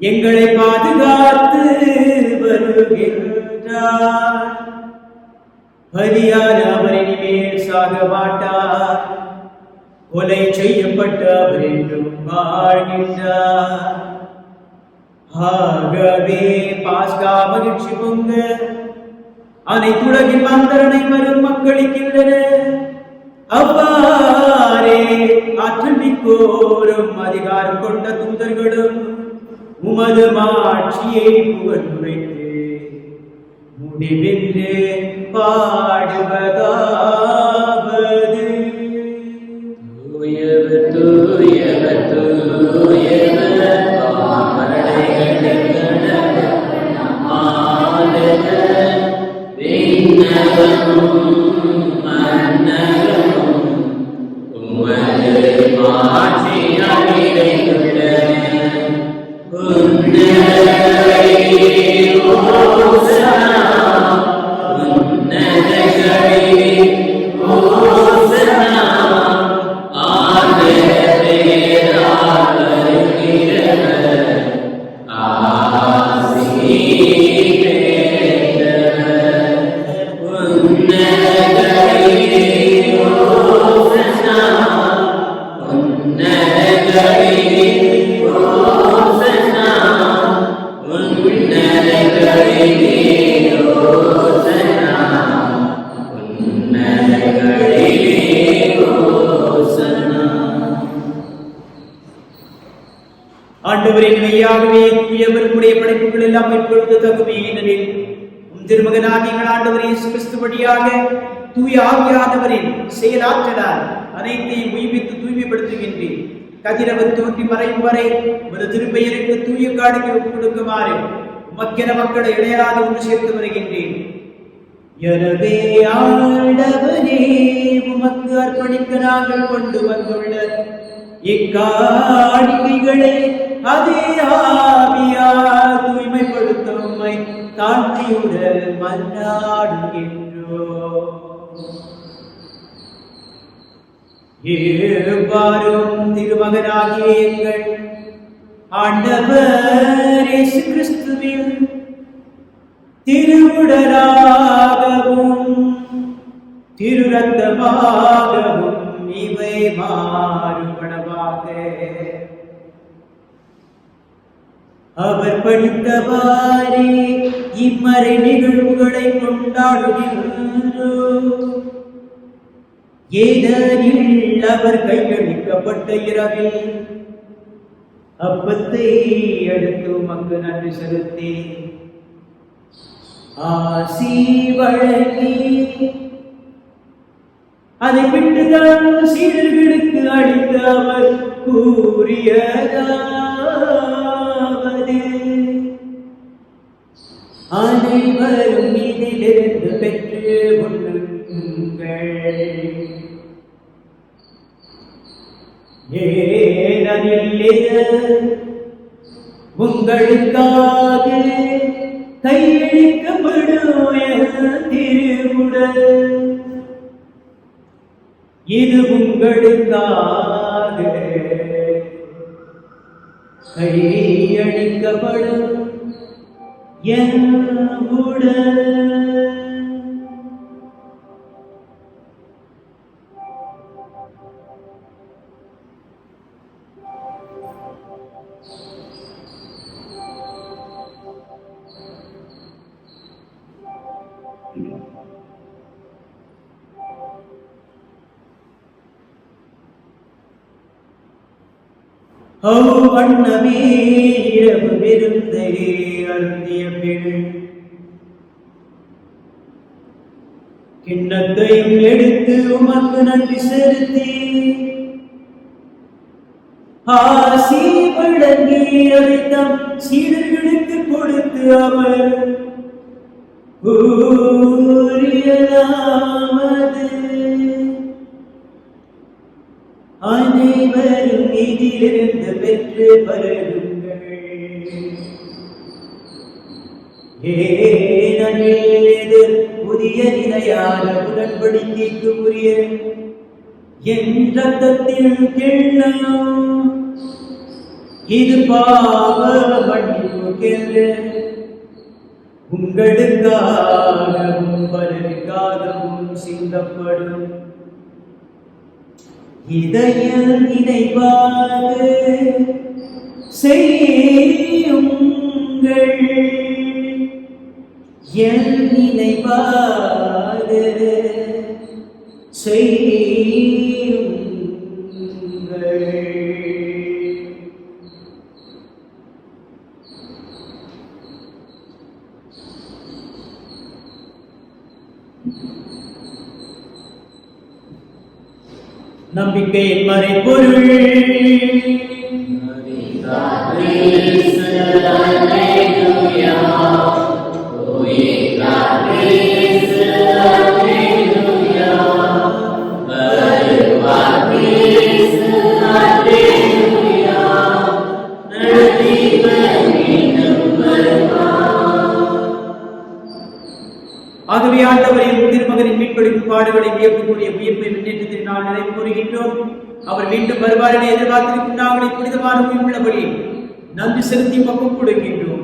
எங்களை பாதுகாத்து வருகின்றார். பலியான அவர் இனிமேல் சாக மாட்டார். கொலை செய்யப்பட்ட அவர் என்றும் வாழ்கின்றார். ஆகவே பாஸ்கா மகிழ்ச்சி பொங்க அனைத்துலகின் மாந்தரனை வரும் மக்களுக்கின்றன. அவ்வாறே ஆற்றல் மிக்கோரும் அதிகாரம் கொண்ட தூதர்களும் உமது மாட்சியை புகழ்ந்துரைத்து முடிவின்றி பாடுவதாவது. தூயவர் தூயவர் தூயவர் வானடைகளில் ஆண்டவர் விண்ணகமும் மண்ணகமும் உமது மாட்சியால் நிறைந்துள்ளன. உன்னதங்களிலே ஓசன்னா, உன்னதங்களிலே ஓசன்னா. ஆண்டவரின் மெய்யாகவே தூயவருடைய படைப்புகள் எல்லாம் இப்பொழுது தகுமையினரில் திருமகனாகிய எங்கள் ஆண்டவர் இயேசு கிறிஸ்து வழியாக தூய ஆவியானவரின் செயலாற்றலால் அனைத்தையும் உய்வித்து தூய்மைப்படுத்துகின்றேன். கதிரவர் தோன்றி மறையும் வரை ஒரு திருப்பெயருக்கு தூய காடுக்கு ஒப்புக் கொடுக்குமாறு மக்கள மக்களை இடையராத ஒன்று சேர்த்து வருகின்றேன். எனவே ஆண்டவரே உமக்கு அர்ப்பணிக்க நாங்கள் கொண்டு வந்துள்ள இக்காணிக்கைகளை அதே ஆவியால் தூய்மைப்படுத்த உம்மை தாழ்மையுடன் மன்றாடுகின்றோம். இவ்வாறும் திருமகனாகிய எங்கள் ஆண்டவர் இயேசு கிறிஸ்துவின் திருவுடலாகவும் திருரத்தமாகவும் இவை மாறுபடவாக அவர் படித்தவாறே இம்மறை நிகழ்வுகளை கொண்டாடுகின்றோம். ஏனெனில் அவர் கையளிக்கப்பட்ட இரவில் அப்பத்தை எடுத்து உமக்கு நன்றி செலுத்தி ஆசி வழங்கி அதை விட்டு தான் சீடர்களுக்கு அளித்த அவர் கூறியதாவது, அனைவரும் இதிலிருந்து பெற்று கொள்ளுங்கள். ஏனெனில் உங்களுக்காக கையளிக்கப்படும் திருவுடல், இது உங்களுக்காக கையளிக்கப்படும் என் உடல். அவ்வண்ணமே இரவு விருந்தை அருந்திய பின் கிண்ணத்தையும் எடுத்து உமக்கு நன்றி செலுத்தி ஆசி வழங்கி அதை தம் சீடர்களுக்கு கொடுத்து அவர் கூறியதாவது, அனைவரும் இதிலிருந்து பெற்று பருகுங்கள். ஏனெனில் புதிய நிலையான உடன்படிக்கைக்கு உரிய என் இரத்தத்தில் கிண்ணம், இது பாவ மன்னிப்புக்கென்று உங்களுக்காகவும் பலருக்காகவும் சிந்தப்படும். இதையில் நினைவாக செய்யும். என் நினைவாக செய்யுங்கள். நம்பிக்கையின் மறைபொருள். ஆகவே ஆண்டவரின் திருமகனின் மீட்பெடுக்கும் பாடுகளை வியக்கக்கூடிய உயிர்ப்பை முன்னேற்றத்தில் நாம் நினைவு கூறுகின்றோம். அவர் மீண்டும் வருவார் என எதிர்பார்த்திருக்கும் நாங்கள் புனிதமான உயிர்வுள்ளபடி நன்றி செலுத்தி பக்கம் கொடுக்கின்றோம்.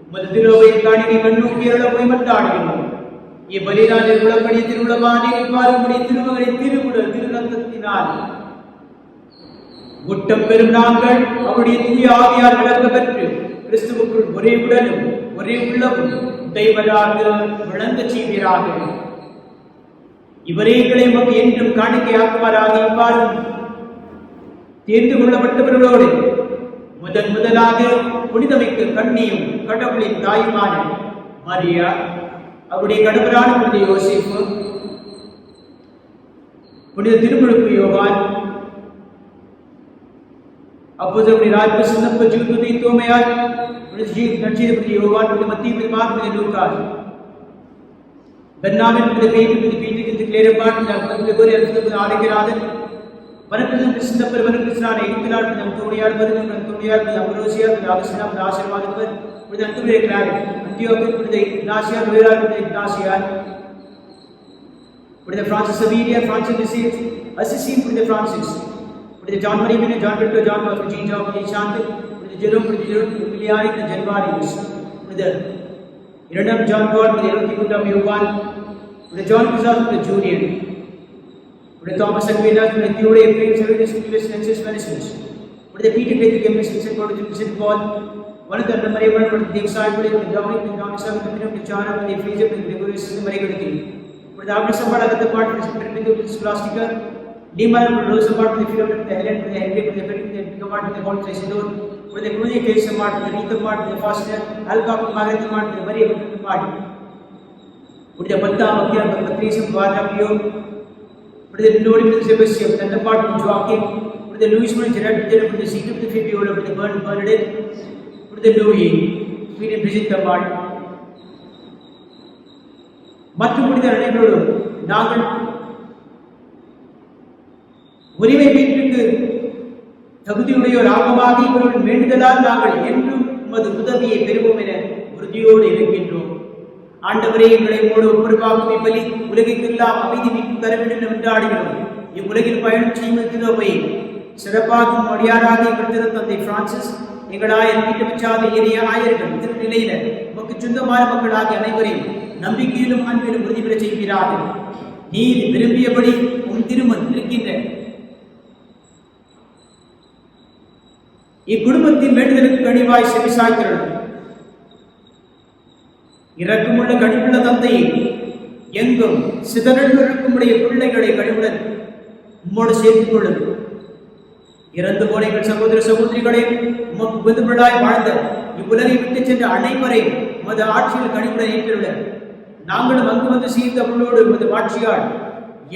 உமது திருவையின் காணினை கண்ணோக்கி போய் மன்றாடுகிறோம். இவ்வழிதான் உலகடைய திருவுளவானில் பாருமுடைய திருமகனின் திருவுடல் திருநந்தத்தினால் முட்டம் பெறும் நாங்கள் அவருடைய தூய ஆவியார் விளக்க பெற்று கிறிஸ்துவுக்குள் ஒரே உடலும் ஒரே உள்ளமும் தெய்வராக விளங்க செய்வீராக. இவரே எங்களை என்றும் காணிக்கையாக்குவாராக. இவ்வாறு தேர்ந்து கொள்ளப்பட்டவர்களோடு முதலாக புனிதமிக்க கண்ணியும் கடவுளின் தாயுமான மரியா, அவருடைய கணவரான புனித யோசேப்பு, புனித திருமுழுக்கு யோவான், அப்போஸ்தலர் ராஜ்ப சின்னப்ப ஜூதுதை தோமையார், புனித யோவான், புனித மத்திய, புனித மார்க், புனித லூக்காஸ், பெர்னாமின், புனித பேதுரு, புனித பீட்டர், புனித கிளேரபாட், புனித கோரியர், புனித ஆரோக்கியநாதன், வனப்பிரதம் கிருஷ்ணப்பர், வனப்பிரதனான எகிப்திலார், புனித அந்தோனியார், புனித அம்ரோசியா, புனித ஆகஸ்டினா, புனித ஆசீர்வாதவர், புனித அந்தோனிய கிளாரி, அந்தியோகர், புனித இக்னாசியார், லோயலார், புனித இக்னாசியார், புனித பிரான்சிஸ் சவேரியா, பிரான்சிஸ் டிசேஸ், அசிசி, புனித பிரான்சிஸ், புனித ஜான் மரி, புனித ஜான் பெட்ரோ, ஜான் பாஸ்கோ, ஜீன் ஜான், புனித சாந்த், புனித ஜெரோம், மிலியாரி, புனித ஜெர்வாரிஸ், புனித இரண்டாம் ஜான் பால், புனித 23ஆம் யோவான், புனித ஜான் கிறிஸ்டாஸ், புனித ஜூலியன், புனித தாமஸ் அக்வீனாஸ், புனித தியோடே எப்ரேம், செவேரியஸ், பிலியஸ், வெனிசன்ஸ், புனித பீட்டர் பேதுரு, கெமிஸ், வின்சென்ட் பால், வின்சென்ட் பால், வனத்த மரியவன், புனித தேவசாய், புனித டாமினிக், புனித தாமஸா, புனித சானா, புனித ஃப்ரீசர், புனித கிரெகோரியஸ், மரிகடுத்தி, புனித ஆபிரசம்பாள், அகத்த பாட், புனித ஸ்காலாஸ்டிகா, டிமார், புனித ரோசபாட், புனித ஃபிலோமெனா, புனித ஹெலன், புனித ஹென்றி, புனித பெரிக், புனித பிகமாட், புனித ஹோல் ட்ரைசிடோர், புனித குழுதிய கேசமாட், புனித ரீத்தமாட், புனித ஃபாஸ்டர், அல்காப், மாகரத்தமாட், புனித மரிய மாட், புனித பத்தா, மக்கியான், புனித பத்ரீசம், வாஜாபியோ, புனித நிலோடி, புனித செபஸ்டியன், புனித பாட், புனித ஜோக்கிம், புனித லூயிஸ், புனித ஜெராட், புனித சீட்டு, புனித ஃபேபியோலா, புனித பர்னடெட், புனித லூயி, புனித பிரிஜித்தமாட் மற்றும் புனித அனைவரோடு நாங்கள் உரிமை வீட்டிற்கு தகுதியுடைய ஆகமாக இவர்கள் வேண்டுதலால் நாங்கள் என்றும் உமது உதவியை பெறுவோம் என உறுதியோடு இருக்கின்றோம். ஆண்டவரே, எங்களை உங்களோடு ஒப்புரவாகும் இப்பலி உலகிற்கெல்லாம் அமைதி மீட்பு தர வேண்டும் என்று ஆடுகிறோம். இவ்வுலகில் பயணம் செய்யும் திருவை சிறப்பாகும் அடியாராக எங்கள் தந்தை பிரான்சிஸ், எங்கள் ஆயர் மீட்டமிச்சாத ஏரிய ஆயர்கள், திருநிலையினர், உமக்கு சொந்தமான மக்களாகிய அனைவரையும் நம்பிக்கையிலும் அன்பிலும் உறுதி பெற செய்வீராக. நீர் விரும்பியபடி உன் திருமண் இருக்கின்ற இக்குடும்பத்தின் வேண்டுதலுக்கு கனிவாய் செவிசாய்க்கிறது. இரக்கமுள்ள கனிவுள்ள தந்தையை எங்கும் சிதறலும் உடைய பிள்ளைகளை கனிவுடன் உம்மோடு சேர்த்துக் கொள்ளும். இறந்து போன எங்கள் சகோதர சகோதரிகளை உமக்கு புதுவிழாய் வாழ்ந்த இவ்வுலகை விட்டு சென்ற அனைவரையும் உமது ஆட்சியில் கனிவுடன் ஏற்றுள்ள நாங்களும் அங்கு வந்து சீர்ந்த அவர்களோடு உமது ஆட்சியால்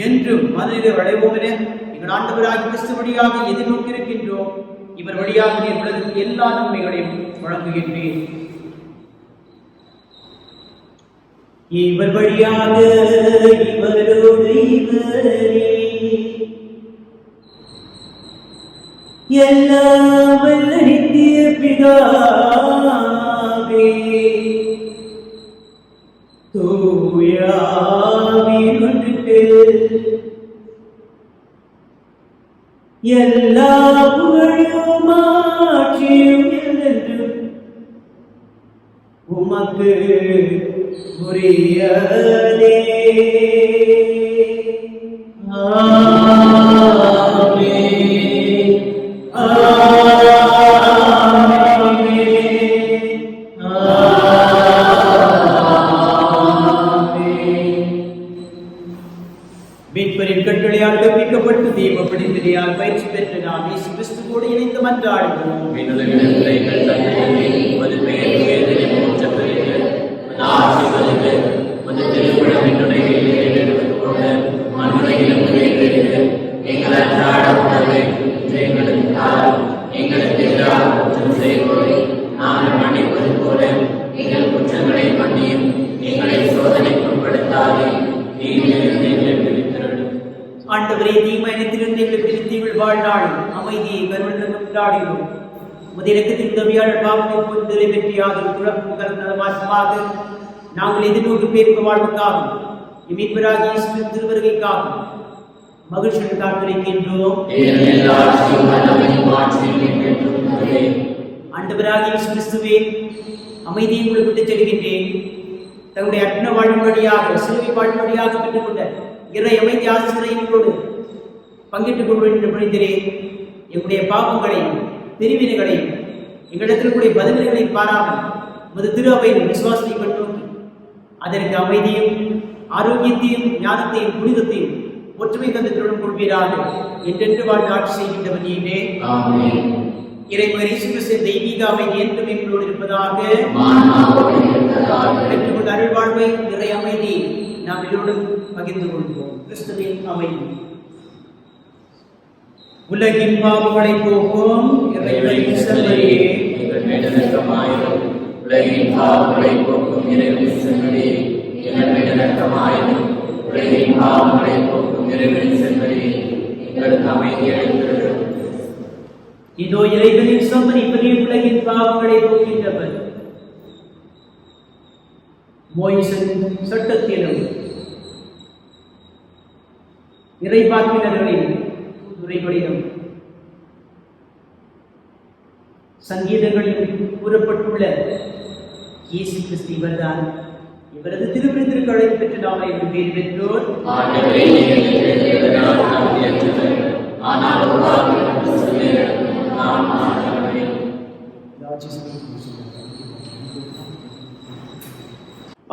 என்றும் மனநிலை அடைவோம் என எங்கள் ஆண்டவராக கிறிஸ்து வழியாக எதிர்நோக்கி இருக்கின்றோம். இவர் வழியாக நீர் உலகத்துக்கு எல்லா நன்மைகளையும் வழங்குகின்றேன். இவர் வழியாக இவரோடு இவரே எல்லாம் வல்லடித்திய பிதாவே, தூயாவின் ஒன்றுக்கு எல்லா புகழும் ஆட்சியும் என்றென்றும் உமக்கு உரியதே. ஆமென், ஆமென், ஆமென். மீட்பரின் கட்டளையால் கற்பிக்கப்பட்டு தெய்வ படிப்பினையால் பயிற்சி பெற்ற நாம் இயேசு கிறிஸ்துவோடு இணைந்து மன்றாடுகிறோம். ஆண்டவரே, தீமையினத்திலிருந்து எங்கள் பிரித்தீர்கள் வாழ்நாள் அமைதியை கருவென்று கொண்டாடுகிறோம். முதலிரக்கத்தின் உதவியாளர் பாவத்தை பொறுத்தலை வெற்றியாகும் குழப்பம் கலந்த மாற்றமாக நாங்கள் எதிர்நோக்கி பேருக்கு வாழ்வுக்காகும் மீட்பராகிய இயேசுவின் திருவருகைக்காகும் மகிழ்ச்சியுடன் காத்திருக்கின்றோம். ஆண்டவராகிய இயேசு கிறிஸ்துவே, அமைதியை உங்களுக்கு விட்டுச் செல்கின்றேன். தன்னுடைய அற்புத வாழ்வின் வழியாக சிலுவை வாழ்வின் வழியாக பெற்றுக்கொண்ட இறை அமைதி ஆசிரியர்களோடு பங்கிட்டுக் கொள்கின்ற புரிந்திரேன். எங்களுடைய பாவங்களையும் தெரிவினைகளையும் எங்களிடத்தில் கூடிய பதில்களை பாராமல் மது திரு அவையின் விசுவாசத்தை கண்ணோக்கி அதற்கு அமைதியும் ஆரோக்கியத்தையும் ஞானத்தையும் புனிதத்தையும் ஒற்றுமை தந்து திருடன் கொள்வீராக என்றென்று வாழ்ந்து ஆட்சி செய்கின்றவர் நீவே. இறைமகன் இயேசு கிறிஸ்துவின் தெய்வீக அமைதி என்றும் எங்களோடு இருப்பதாக. பெற்றுக்கொண்ட அருள் வாழ்வை இறை அமைதி நாம் எல்லோரும் பகிர்ந்து கொள்வோம். கிறிஸ்துவின் அமைதி. உலகின் பாவங்களை போக்கும் இறைவனின் செம்மறியே, உலகின் பாவங்களை போக்கும் இறைவனின் செம்மறியே, எங்கள் மீது இரக்கமாயிரும். உலகின் பாவங்களை போக்கும் இறைவனின் செம்மறியே, எங்களுக்கு அமைதி அளித்திருக்கிறோம். இதோ இறைவனின் செம்மறி, பெரிய உலகின் பாவங்களை போக்கின்றவர். மோயிசன் சட்டத்திலும் இறைவாக்கினர்களின் துறைகளிலும் சங்கீதங்களில் கூறப்பட்டுள்ள இயேசு கிறிஸ்து இவர்தான். இவரது திருவிருந்திற்கு அழைப்பு பெற்று நாம என்று பேர் பெற்றோர்.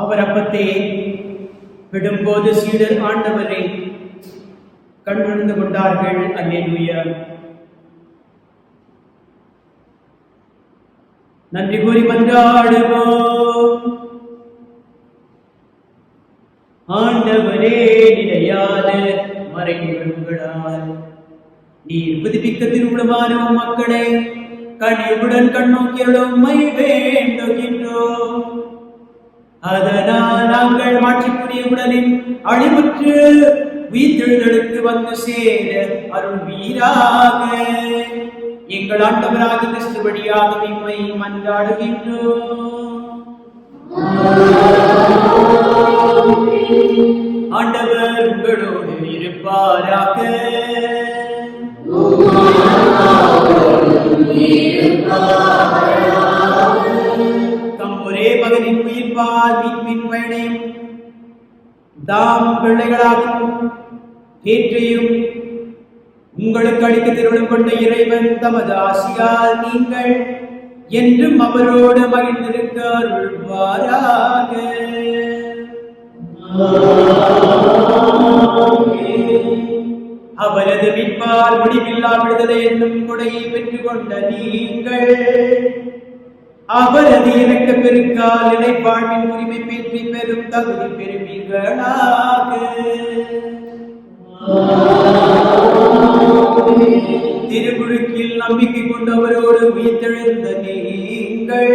அவர் அப்பத்தை விடும்போது சீடர் ஆண்டவரை கண்விழுந்து கொண்டார்கள். அல்லேலூயா. நன்றி கூறி மன்றாடுவோம். ஆண்டவரே, நிலையான மறைவுகளால் நீர் புதுப்பிக்க திருவிழமான மக்களை கனிவுடன் கண்ணோக்கியலும் மை வேண்டுகின்றோம். அதனால் நாங்கள் மாற்றிக்கூடிய உடலின் அழிவுற்று உயிர்த்தெழுதலுக்கு வந்து சேர அருள் வீராக. எங்கள் ஆண்டவராகிய கிறிஸ்து வழியாக உம்மை மன்றாடுகின்றோம். ஆண்டவர் உங்களோடு இருப்பாராக. ஒரே மகனின் உயிர்ப்பால் மீட்பின் பயனையும் தாம் பிள்ளைகளாகவும் ஏற்றையும் உங்களுக்கு அளிக்க திருவிழம் கொண்ட இறைவன் தமது ஆசியால் நீங்கள் என்றும் அவரோடு மகிழ்ந்திருக்க அருள்வாராக. அவரது மீட்பால் முடிவில்லா விடுதலை என்னும் கொடையை பெற்றுக் கொண்ட நீங்கள் அவரது இறக்க பெருக்கால் இணைப்பாழ்வின் உரிமை பெற்றி பெரும் தகுதி பெறுவீர்களாக. திருமுழுக்கில் நம்பிக்கை கொண்டவரோடு உயிர்த்தெழுந்த நீங்கள்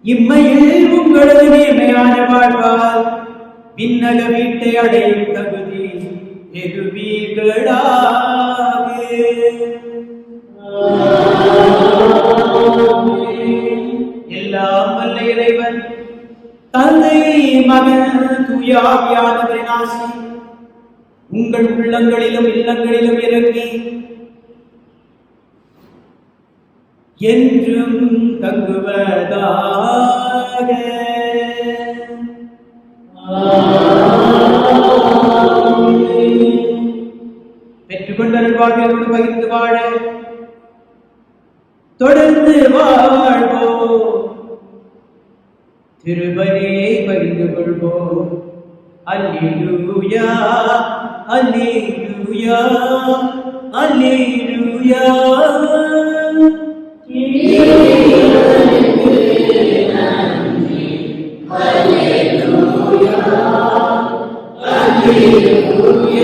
இம்மையில் உங்களது நேர்மையான வாழ்வால் விண்ணக வீட்டை அடையும் தகுதி பெறுவீர்களாக. எல்லாம் வல்ல இறைவன் தந்தை, மகன், தூய ஆவியானவரின் ஆசி உங்கள் உள்ளங்களிலும் இல்லங்களிலும் இறங்கி என்றும் தங்குவதாக. பெற்றுக்கொண்ட வாழ்வோடு பகிர்ந்து வாழ தொடர்ந்து வாழ்வோம். திருவரே பகிர்ந்து கொள்வோம். அல்லேலூயா. அல்லேலூயா அல்லேலூயா. Alleluia, alleluia.